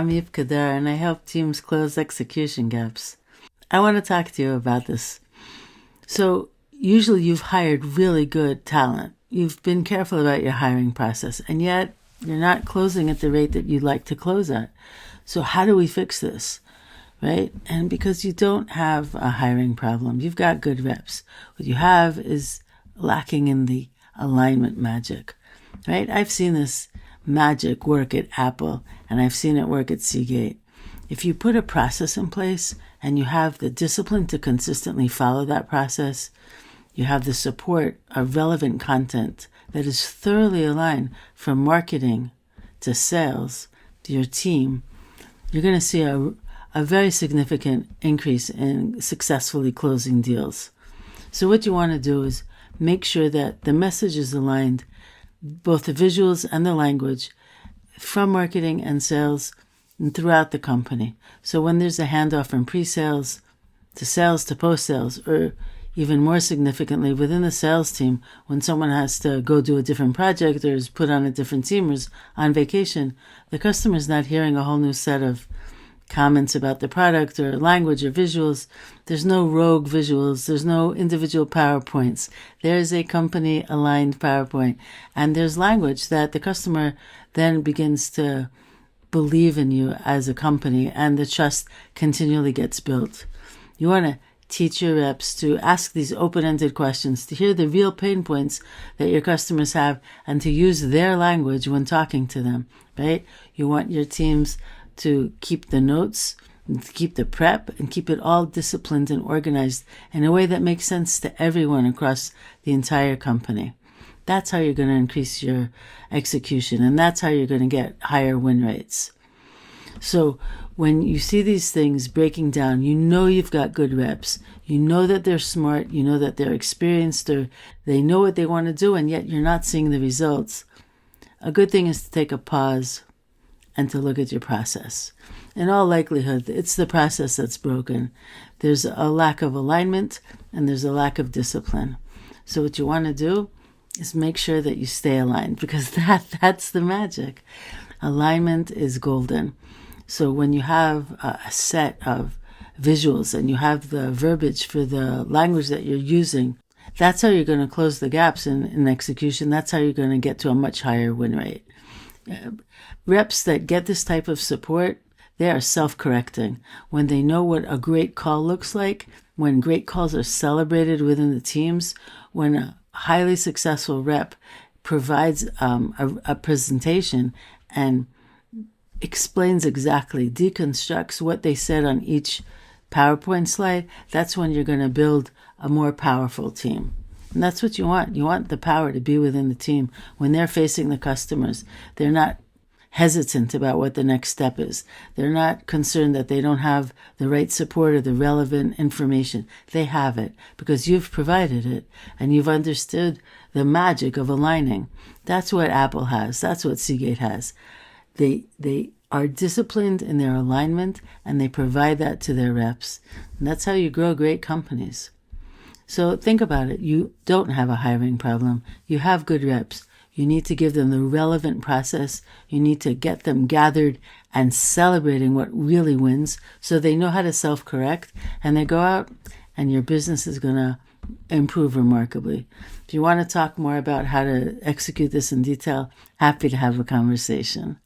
I'm Yip Kadar, and I help teams close execution gaps. I want to talk to you about this. So, usually you've hired really good talent. You've been careful about your hiring process, and yet you're not closing at the rate that you'd like to close at. So how do we fix this? Right? And because you don't have a hiring problem, you've got good reps. What you have is lacking in the alignment magic. Right? I've seen this magic work at Apple, and I've seen it work at Seagate. If you put a process in place and you have the discipline to consistently follow that process, you have the support of relevant content that is thoroughly aligned from marketing to sales to your team, you're going to see a very significant increase in successfully closing deals. So what you want to do is make sure that the message is aligned, both the visuals and the language, from marketing and sales and throughout the company. So when there's a handoff from pre-sales to post-sales, or even more significantly within the sales team, when someone has to go do a different project or is put on a different team or is on vacation, the customer's not hearing a whole new set of comments about the product or language or visuals. There's no rogue visuals. There's no individual PowerPoints. There's a company-aligned PowerPoint. And there's language that the customer then begins to believe in you as a company, and the trust continually gets built. You want to teach your reps to ask these open-ended questions, to hear the real pain points that your customers have, and to use their language when talking to them, right? You want your teams to keep the notes, keep the prep, and keep it all disciplined and organized in a way that makes sense to everyone across the entire company. That's how you're going to increase your execution, and that's how you're going to get higher win rates. So when you see these things breaking down, you know you've got good reps. You know that they're smart. You know that they're experienced, or they know what they want to do, and yet you're not seeing the results. A good thing is to take a pause and to look at your process. In all likelihood, it's the process that's broken. There's a lack of alignment and there's a lack of discipline. So what you want to do is make sure that you stay aligned, because that's the magic. Alignment is golden. So when you have a set of visuals and you have the verbiage for the language that you're using, that's how you're going to close the gaps in execution. That's how you're going to get to a much higher win rate. Reps that get this type of support, they are self-correcting. When they know what a great call looks like, when great calls are celebrated within the teams, when a highly successful rep provides a presentation and explains exactly, deconstructs what they said on each PowerPoint slide, that's when you're going to build a more powerful team. And that's what you want. You want the power to be within the team. When they're facing the customers, they're not hesitant about what the next step is. They're not concerned that they don't have the right support or the relevant information. They have it because you've provided it and you've understood the magic of aligning. That's what Apple has. That's what Seagate has. They are disciplined in their alignment, and they provide that to their reps. And that's how you grow great companies. So think about it. You don't have a hiring problem. You have good reps. You need to give them the relevant process. You need to get them gathered and celebrating what really wins so they know how to self-correct, and they go out and your business is going to improve remarkably. If you want to talk more about how to execute this in detail, happy to have a conversation.